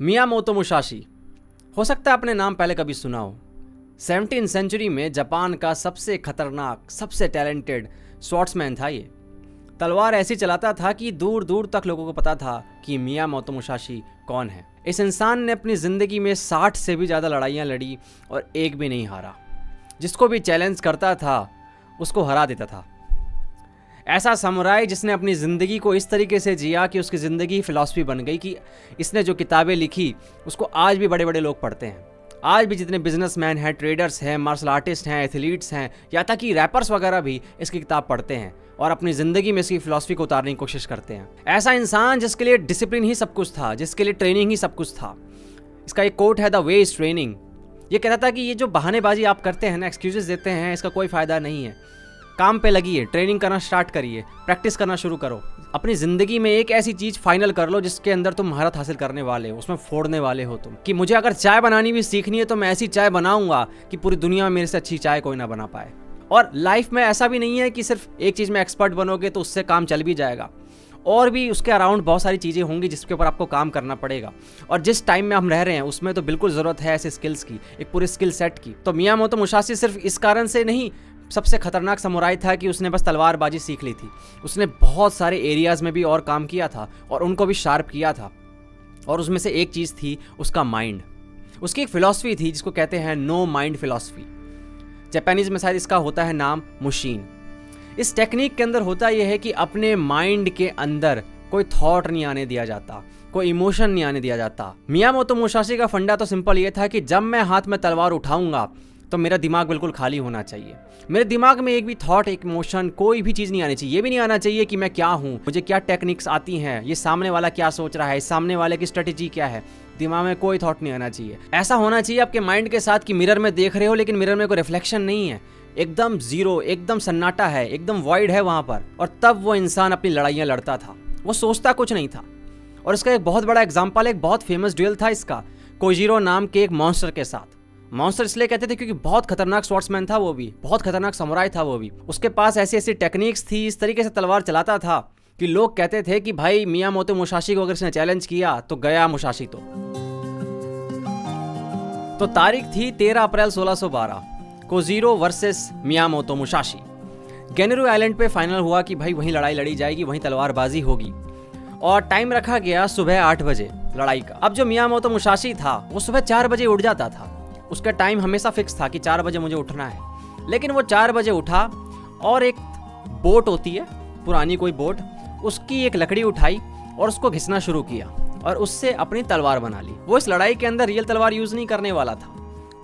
Miyamoto Musashi, हो सकता है आपने नाम पहले कभी सुना हो। 17वीं सेंचुरी में जापान का सबसे खतरनाक, सबसे टैलेंटेड स्वॉर्ड्समैन था ये। तलवार ऐसी चलाता था कि दूर दूर तक लोगों को पता था कि मियामोतो मुसाशी कौन है। इस इंसान ने अपनी ज़िंदगी में 60 से भी ज़्यादा लड़ाइयाँ लड़ी और एक भी नहीं हारा। जिसको भी चैलेंज करता था उसको हरा देता था। ऐसा समुराई जिसने अपनी ज़िंदगी को इस तरीके से जिया कि उसकी ज़िंदगी फिलॉसफी बन गई कि इसने जो किताबें लिखी उसको आज भी बड़े बड़े लोग पढ़ते हैं। आज भी जितने बिजनेसमैन हैं, ट्रेडर्स हैं, मार्शल आर्टिस्ट हैं, एथलीट्स हैं, या तक कि रैपर्स वगैरह भी इसकी किताब पढ़ते हैं और अपनी ज़िंदगी में इसकी फिलॉसफी को उतारने की कोशिश करते हैं। ऐसा इंसान जिसके लिए डिसिप्लिन ही सब कुछ था, जिसके लिए ट्रेनिंग ही सब कुछ था। इसका एक कोट है, द वे इज़ ट्रेनिंग। ये कहता था कि ये जो बहानेबाजी आप करते हैं ना, एक्सक्यूजेस देते हैं, इसका कोई फ़ायदा नहीं है। काम पे लगिए, ट्रेनिंग करना स्टार्ट करिए, प्रैक्टिस करना शुरू करो। अपनी ज़िंदगी में एक ऐसी चीज़ फाइनल कर लो जिसके अंदर तुम महारत हासिल करने वाले हो, उसमें फोड़ने वाले हो तुम। कि मुझे अगर चाय बनानी भी सीखनी है तो मैं ऐसी चाय बनाऊंगा कि पूरी दुनिया में मेरे से अच्छी चाय कोई ना बना पाए। और लाइफ में ऐसा भी नहीं है कि सिर्फ एक चीज़ में एक्सपर्ट बनोगे तो उससे काम चल भी जाएगा, और भी उसके अराउंड बहुत सारी चीज़ें होंगी जिसके ऊपर आपको काम करना पड़ेगा। और जिस टाइम में हम रह रहे हैं उसमें तो बिल्कुल ज़रूरत है ऐसे स्किल्स की, एक पूरे स्किल सेट की। तो मियामोतो मुसाशी सिर्फ इस कारण से नहीं सबसे खतरनाक समुराई था कि उसने बस तलवारबाजी सीख ली थी। उसने बहुत सारे एरियाज़ में भी और काम किया था और उनको भी शार्प किया था। और उसमें से एक चीज़ थी उसका माइंड। उसकी एक फ़िलॉसफी थी जिसको कहते हैं नो माइंड फ़िलॉसफी। जापानीज़ में शायद इसका होता है नाम मुशीन। इस टेक्निक के अंदर होता यह है कि अपने माइंड के अंदर कोई थॉट नहीं आने दिया जाता, कोई इमोशन नहीं आने दिया जाता। मियामोतो मुसाशी का फंडा तो सिंपल ये था कि जब मैं हाथ में तलवार उठाऊंगा तो मेरा दिमाग बिल्कुल खाली होना चाहिए। मेरे दिमाग में एक भी थॉट, एक इमोशन, कोई भी चीज़ नहीं आनी चाहिए। ये भी नहीं आना चाहिए कि मैं क्या हूँ, मुझे क्या टेक्निक्स आती हैं, ये सामने वाला क्या सोच रहा है, सामने वाले की स्ट्रेटेजी क्या है। दिमाग में कोई थॉट नहीं आना चाहिए। ऐसा होना चाहिए आपके माइंड के साथ कि मिरर में देख रहे हो लेकिन मिरर में कोई रिफ्लेक्शन नहीं है, एकदम जीरो, एकदम सन्नाटा है, एकदम वॉइड है वहाँ पर। और तब वो इंसान अपनी लड़ाइयाँ लड़ता था, वो सोचता कुछ नहीं था। और इसका एक बहुत बड़ा एग्जाम्पल, एक बहुत फेमस ड्यूएल था इसका, कोजीरो नाम के एक मॉन्स्टर के साथ। मॉन्स्टर इसलिए कहते थे क्योंकि बहुत खतरनाक स्वॉर्ड्समैन था वो भी, बहुत खतरनाक समुराई था वो भी। उसके पास ऐसी ऐसी टेक्निक्स थी, इस तरीके से तलवार चलाता था कि लोग कहते थे कि भाई मियामोतो मुसाशी को अगर इसने चैलेंज किया तो गया मुसाशी। तो तारीख थी 13 अप्रैल 1612, कोजीरो वर्सेस मियामोतो मुसाशी। गेनेरू आइलैंड पे फाइनल हुआ कि भाई वहीं लड़ाई लड़ी जाएगी, वहीं तलवारबाजी होगी। और टाइम रखा गया सुबह 8 बजे लड़ाई का। अब जो मियामोतो मुसाशी था वो सुबह 4 बजे उठ जाता था। उसका टाइम हमेशा फिक्स था कि 4 बजे मुझे उठना है। लेकिन वो 4 बजे उठा और एक बोट होती है, पुरानी कोई बोट, उसकी एक लकड़ी उठाई और उसको घिसना शुरू किया और उससे अपनी तलवार बना ली। वो इस लड़ाई के अंदर रियल तलवार यूज़ नहीं करने वाला था,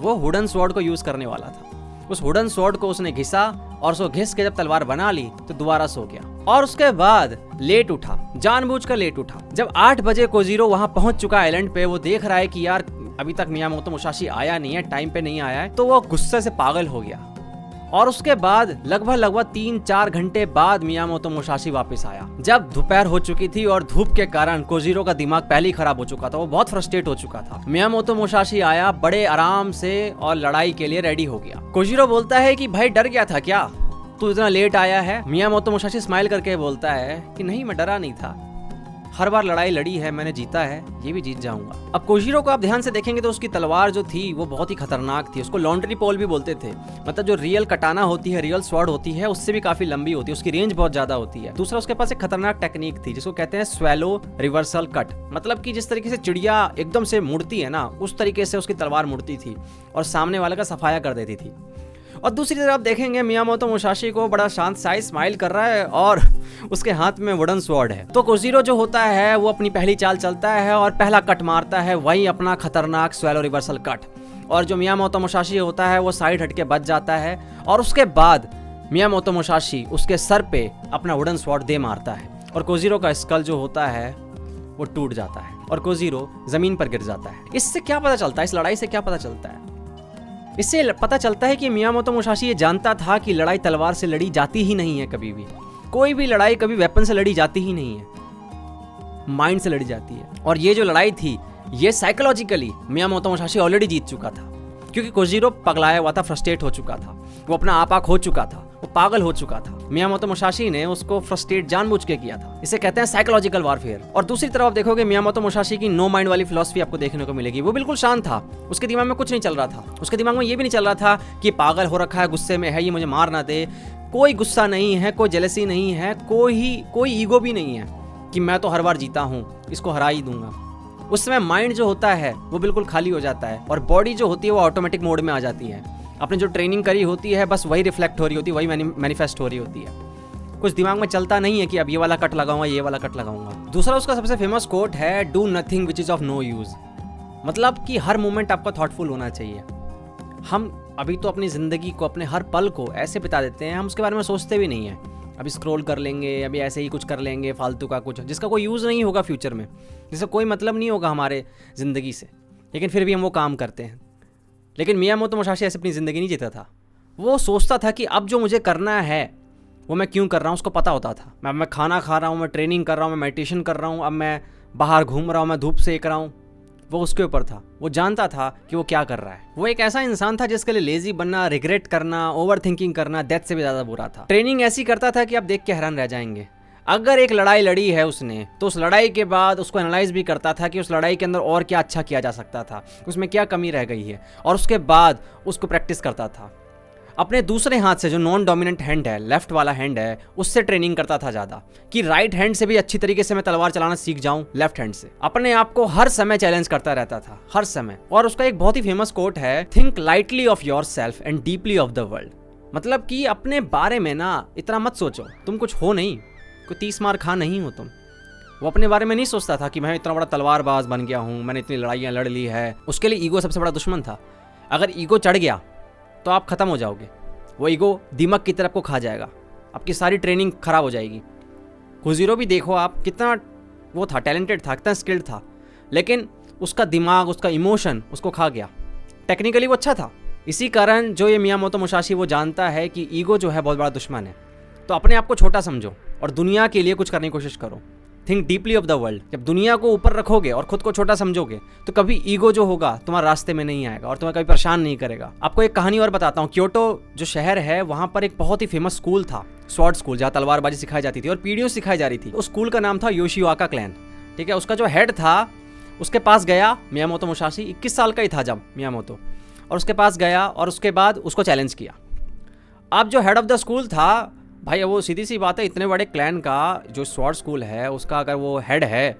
वो वुडन स्वॉर्ड को यूज़ करने वाला था। उस वुडन स्वॉर्ड को उसने घिसा और उसको घिस के जब तलवार बना ली तो दोबारा सो गया। और उसके बाद लेट उठा, जानबूझकर लेट उठा। जब 8 बजे कोजीरो वहां पहुंच चुका आइलैंड पे, वो देख रहा है कि यार अभी तक मियामोतो मुसाशी आया नहीं है, टाइम पे नहीं आया है, तो वो गुस्से से पागल हो गया। और उसके बाद लगभग 3-4 घंटे बाद मियामोतो मुसाशी वापस आया, जब दोपहर हो चुकी थी और धूप के कारण कोजीरो का दिमाग पहले ही खराब हो चुका था, वो बहुत फ्रस्ट्रेट हो चुका था। मियामोतो मुसाशी आया बड़े आराम से और लड़ाई के लिए रेडी हो गया। कोजीरो बोलता है कि भाई डर गया था क्या, तू इतना लेट आया है? मियामोतो मुसाशी स्माइल करके बोलता है कि नहीं, मैं डरा नहीं था, हर बार लड़ाई लड़ी है मैंने, जीता है, ये भी जीत जाऊंगा। अब कोजीरो को आप ध्यान से देखेंगे तो उसकी तलवार जो थी वो बहुत ही खतरनाक थी। उसको लॉन्ड्री पोल भी बोलते थे, मतलब जो रियल कटाना होती है, रियल स्वॉर्ड होती है, उससे भी काफी लंबी होती है, उसकी रेंज बहुत ज्यादा होती है। दूसरा उसके पास एक खतरनाक टेक्निक थी जिसको कहते हैं स्वेलो रिवर्सल कट, मतलब कि जिस तरीके से चिड़िया एकदम से मुड़ती है ना, उस तरीके से उसकी तलवार मुड़ती थी और सामने वाले का सफाया कर देती थी। और दूसरी तरफ देखेंगे मियामोतो मुसाशी को बड़ा शांत साइज स्माइल कर रहा है और उसके हाथ में वुडन स्वॉर्ड है। तो कोजीरो जो होता है वो अपनी पहली चाल चलता है और पहला कट मारता है, वही अपना खतरनाक स्वेलो रिवर्सल कट। और जो मियामोतो मुसाशी होता है वो साइड हट के बच जाता है और उसके बाद मियामोतो मुसाशी उसके सर पे अपना वुडन स्वॉर्ड दे मारता है और कोजीरो का स्कल जो होता है वो टूट जाता है और कोजीरो जमीन पर गिर जाता है। इससे क्या पता चलता है, इस लड़ाई से क्या पता चलता है? इससे पता चलता है कि मियामोतो मुसाशी ये जानता था कि लड़ाई तलवार से लड़ी जाती ही नहीं है, कभी भी कोई भी लड़ाई कभी वेपन से लड़ी जाती ही नहीं है, माइंड से लड़ी जाती है। और ये जो लड़ाई थी ये साइकोलॉजिकली मियामोतो मुसाशी ऑलरेडी जीत चुका था, क्योंकि कोजीरो पगलाया हुआ था, फ्रस्ट्रेट हो चुका था, वो अपना आपा खो चुका था, वो पागल हो चुका था। मियामोतो मुसाशी ने उसको फ्रस्ट्रेट जानबूझ के किया था। इसे कहते हैं साइकोलॉजिकल वॉरफेयर। और दूसरी तरफ आप देखोगे मियामोतो मुसाशी की नो माइंड वाली फिलॉसफी आपको देखने को मिलेगी। वो बिल्कुल शांत था, उसके दिमाग में कुछ नहीं चल रहा था। उसके दिमाग में ये भी नहीं चल रहा था कि पागल हो रखा है, गुस्से में है, ये मुझे मार ना दे। कोई गुस्सा नहीं है, कोई जेलसी नहीं है, कोई ईगो भी नहीं है कि मैं तो हर बार जीता हूँ, इसको हरा ही दूंगा। उस समय माइंड जो होता है वो बिल्कुल खाली हो जाता है और बॉडी जो होती है वो ऑटोमेटिक मोड में आ जाती है। आपने जो ट्रेनिंग करी होती है बस वही रिफ्लेक्ट हो रही होती है, वही मैनिफेस्ट हो रही होती है। कुछ दिमाग में चलता नहीं है कि अब ये वाला कट लगाऊंगा, ये वाला कट लगाऊंगा। दूसरा उसका सबसे फेमस कोट है, do nothing which is of no use. मतलब कि हर मोमेंट आपका थॉटफुल होना चाहिए। हम अभी तो अपनी ज़िंदगी को, अपने हर पल को ऐसे बिता देते हैं, हम उसके बारे में सोचते भी नहीं हैं। अभी स्क्रॉल कर लेंगे, अभी ऐसे ही कुछ कर लेंगे फालतू का कुछ, जिसका कोई यूज़ नहीं होगा फ्यूचर में, जिसका कोई मतलब नहीं होगा हमारे ज़िंदगी से, लेकिन फिर भी हम वो काम करते हैं। लेकिन मियामोतो मुसाशी ऐसे अपनी ज़िंदगी नहीं जीता था। वो सोचता था कि अब जो मुझे करना है वो मैं क्यों कर रहा हूँ, उसको पता होता था। मैं खाना खा रहा हूँ, मैं ट्रेनिंग कर रहा हूँ, मैं मेडिटेशन कर रहा हूँ, अब मैं बाहर घूम रहा हूँ, मैं धूप सेक रहा हूँ। वो उसके ऊपर था, वो जानता था कि वो क्या कर रहा है। वो एक ऐसा इंसान था जिसके लिए लेजी बनना, रिग्रेट करना, ओवर थिंकिंग करना डेथ से भी ज़्यादा बुरा था। ट्रेनिंग ऐसी करता था कि आप देख के हैरान रह जाएंगे। अगर एक लड़ाई लड़ी है उसने, तो उस लड़ाई के बाद उसको एनालाइज भी करता था कि उस लड़ाई के अंदर और क्या अच्छा किया जा सकता था, उसमें क्या कमी रह गई है, और उसके बाद उसको प्रैक्टिस करता था। अपने दूसरे हाथ से, जो नॉन डोमिनेंट हैंड है, लेफ्ट वाला हैंड है, उससे ट्रेनिंग करता था ज़्यादा, कि राइट हैंड से भी अच्छी तरीके से मैं तलवार चलाना सीख जाऊं लेफ्ट हैंड से। अपने आप को हर समय चैलेंज करता रहता था, हर समय। और उसका एक बहुत ही फेमस कोट है, think lightly of your self and deeply of the world. मतलब कि अपने बारे में ना इतना मत सोचो, तुम कुछ हो नहीं, कोई 30 मार खा नहीं हो तुम। वो अपने बारे में नहीं सोचता था कि मैं इतना बड़ा तलवारबाज बन गया हूँ, मैंने इतनी लड़ाइयाँ लड़ ली है। उसके लिए ईगो सबसे बड़ा दुश्मन था। अगर ईगो चढ़ गया तो आप खत्म हो जाओगे। वो ईगो दिमाग की तरफ को खा जाएगा, आपकी सारी ट्रेनिंग खराब हो जाएगी। कुजीरो भी देखो आप, कितना वो था, टैलेंटेड था, कितना स्किल्ड था, लेकिन उसका दिमाग, उसका इमोशन उसको खा गया। टेक्निकली वो अच्छा था, इसी कारण जो ये मियामोतो मुसाशी वो जानता है कि ईगो जो है बहुत बड़ा दुश्मन है। तो अपने आप को छोटा समझो और दुनिया के लिए कुछ करने की कोशिश करो। Think deeply of the world. जब दुनिया को ऊपर रखोगे और खुद को छोटा समझोगे तो कभी ईगो जो होगा तुम्हारे रास्ते में नहीं आएगा और तुम्हें कभी परेशान नहीं करेगा। आपको एक कहानी और बताता हूँ। क्योटो जो शहर है, वहाँ पर एक बहुत ही फेमस स्कूल था, स्वॉर्ड स्कूल, जहाँ तलवारबाजी सिखाई जाती थी और पीढ़ियों सिखाई जा रही थी। उस स्कूल का नाम था योशिओका क्लैन। ठीक है, उसका जो हेड था उसके पास गया मियामोतो मुसाशी, 21 साल का ही था जब मियामोतो, और उसके पास गया और उसके बाद उसको चैलेंज किया। अब जो हेड ऑफ द स्कूल था भाई, वो सीधी सी बात है, इतने बड़े क्लैन का जो स्वॉर्ड स्कूल है उसका अगर वो हेड है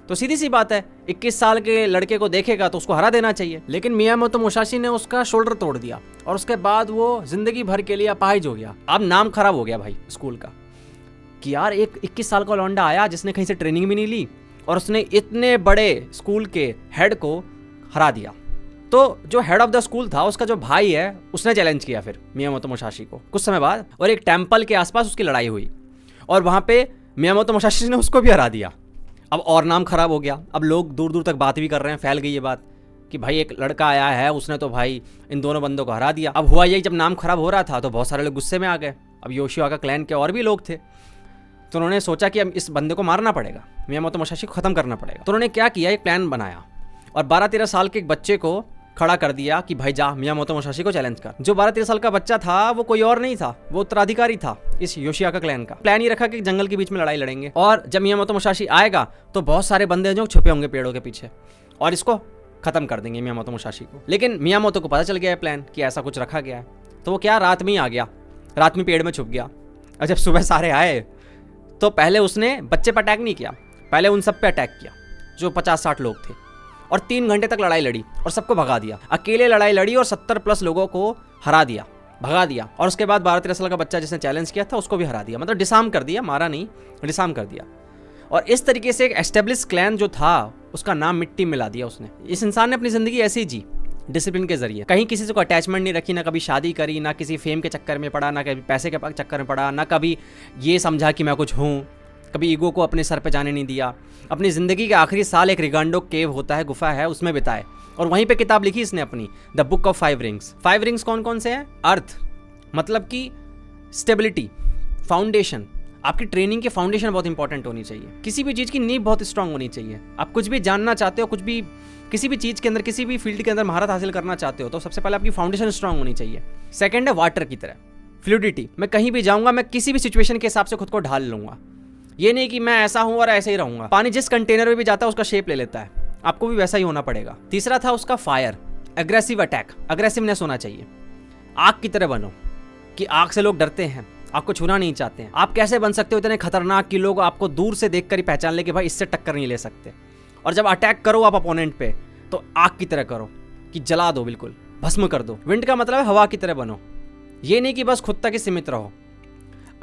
तो सीधी सी बात है 21 साल के लड़के को देखेगा तो उसको हरा देना चाहिए। लेकिन मियामोतो मुसाशी ने उसका शोल्डर तोड़ दिया और उसके बाद वो जिंदगी भर के लिए अपाहिज हो गया। अब नाम खराब हो गया भाई स्कूल का कि यार एक 21 साल का लौंडा आया जिसने कहीं से ट्रेनिंग भी नहीं ली और उसने इतने बड़े स्कूल के हेड को हरा दिया। तो जो हेड ऑफ द स्कूल था, उसका जो भाई है, उसने चैलेंज किया फिर मियामोतो मुसाशी को कुछ समय बाद, और एक टेम्पल के आसपास उसकी लड़ाई हुई और वहाँ पे मियामोतो मुसाशी ने उसको भी हरा दिया। अब और नाम खराब हो गया। अब लोग दूर दूर तक बात भी कर रहे हैं, फैल गई ये बात कि भाई एक लड़का आया है, उसने तो भाई इन दोनों बंदों को हरा दिया। अब हुआ यही, जब नाम खराब हो रहा था तो बहुत सारे लोग गुस्से में आ गए। अब योशिओका क्लैन के और भी लोग थे, तो उन्होंने सोचा कि अब इस बंदे को मारना पड़ेगा, मियामोतो मुसाशी को खत्म करना पड़ेगा। तो उन्होंने क्या किया, एक प्लान बनाया और 12-13 साल के एक बच्चे को खड़ा कर दिया कि भाई जा मियामोतो मुसाशी को चैलेंज कर। जो 12-13 साल का बच्चा था वो कोई और नहीं था, वो उत्तराधिकारी था इस योशिओका क्लैन का। प्लान ये रखा कि जंगल के बीच में लड़ाई लड़ेंगे और जब मियामोतो मुसाशी आएगा तो बहुत सारे बंदे जो छुपे होंगे पेड़ों के पीछे और इसको खत्म कर देंगे मियामोतो मुसाशी को। लेकिन मियामोतो को पता चल गया है प्लान कि ऐसा कुछ रखा गया है, तो वो क्या, रात में ही आ गया, रात में पेड़ में छुप गया। और जब सुबह सारे आए तो पहले उसने बच्चे पर अटैक नहीं किया, पहले उन सब पे अटैक किया जो 50-60 लोग थे और 3 घंटे तक लड़ाई लड़ी और सबको भगा दिया। अकेले लड़ाई लड़ी और 70+ लोगों को हरा दिया, भगा दिया। और उसके बाद 12-13 साल का बच्चा जिसने चैलेंज किया था उसको भी हरा दिया, मतलब डिसार्म कर दिया, मारा नहीं, डिसार्म कर दिया। और इस तरीके से एक एस्टेब्लिश क्लैन जो था उसका नाम मिट्टी मिला दिया उसने। इस इंसान ने अपनी ज़िंदगी ऐसे ही जी, डिसिप्लिन के जरिए, कहीं किसी से कोई अटैचमेंट नहीं रखी, ना कभी शादी करी, ना किसी फेम के चक्कर में पड़ा, ना कभी पैसे के चक्कर में पड़ा, ना कभी ये समझा कि मैं कुछ हूँ, कभी ईगो को अपने सर पे जाने नहीं दिया। अपनी ज़िंदगी के आखिरी साल एक रिगांडो केव होता है, गुफा है, उसमें बिताए और वहीं पे किताब लिखी इसने अपनी, the book of 5 rings. 5 rings कौन कौन से हैं? अर्थ, मतलब कि स्टेबिलिटी, फाउंडेशन। आपकी ट्रेनिंग की फाउंडेशन बहुत इंपॉर्टेंट होनी चाहिए। किसी भी चीज़ की नींव बहुत स्ट्रांग होनी चाहिए। आप कुछ भी जानना चाहते हो, कुछ भी किसी भी चीज़ के अंदर, किसी भी फील्ड के अंदर महारत हासिल करना चाहते हो तो सबसे पहले आपकी फाउंडेशन स्ट्रांग होनी चाहिए। सेकंड है वाटर की तरह, फ्लूइडिटी, मैं कहीं भी जाऊंगा मैं किसी भी सिचुएशन के हिसाब से खुद को ढाल लूंगा। ये नहीं कि मैं ऐसा हूं और ऐसे ही रहूंगा। पानी जिस कंटेनर में भी जाता है उसका शेप ले लेता है, आपको भी वैसा ही होना पड़ेगा। तीसरा था उसका फायर, एग्रेसिव अटैक, अग्रेसिवनेस होना चाहिए। आग की तरह बनो कि आग से लोग डरते हैं, आपको छूना नहीं चाहते हैं। आप कैसे बन सकते हो इतने खतरनाक कि लोग आपको दूर से देखकर ही पहचान ले कि भाई इससे टक्कर नहीं ले सकते। और जब अटैक करो आप अपोनेंट पे तो आग की तरह करो कि जला दो, बिल्कुल भस्म कर दो। विंड का मतलब है हवा की तरह बनो। ये नहीं कि बस खुद तक ही सीमित रहो,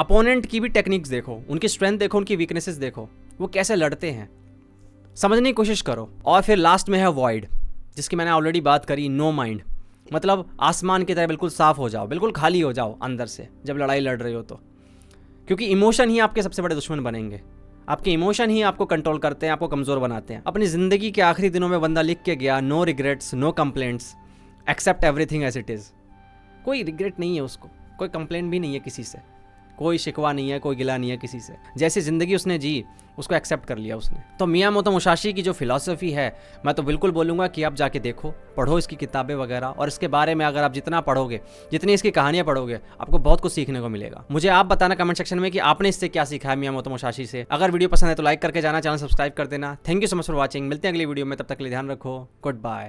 अपोनेंट की भी टेक्निक्स देखो, उनकी स्ट्रेंथ देखो, उनकी वीकनेसेस देखो, वो कैसे लड़ते हैं, समझने की कोशिश करो। और फिर लास्ट में है वॉइड, जिसकी मैंने ऑलरेडी बात करी। नो माइंड, मतलब आसमान की तरह बिल्कुल साफ हो जाओ, बिल्कुल खाली हो जाओ अंदर से जब लड़ाई लड़ रहे हो तो। क्योंकि इमोशन ही आपके सबसे बड़े दुश्मन बनेंगे। आपके इमोशन ही आपको कंट्रोल करते हैं, आपको कमज़ोर बनाते हैं। अपनी ज़िंदगी के आखिरी दिनों में बंदा लिख के गया, no regrets, no complaints, accept everything as it is. कोई रिग्रेट नहीं है उसको, कोई कंप्लेंट भी नहीं है किसी से, कोई शिकवा नहीं है, कोई गिला नहीं है किसी से। जैसी ज़िंदगी उसने जी उसको एक्सेप्ट कर लिया उसने। तो मियामोतो मुसाशी की जो फिलॉसफी है, मैं तो बिल्कुल बोलूँगा कि आप जाके देखो, पढ़ो इसकी किताबें वगैरह, और इसके बारे में अगर आप जितना पढ़ोगे, जितनी इसकी कहानियाँ पढ़ोगे, आपको बहुत कुछ सीखने को मिलेगा। मुझे आप बताना कमेंट सेक्शन में कि आपने इससे क्या सीखा है मियामोतो मुसाशी से। अगर वीडियो पसंद है तो लाइक करके जाना, चैनल सब्सक्राइब कर देना। Thank you so much for watching. मिलते हैं अगली वीडियो में, तब तक के लिए ध्यान रखो। Good bye.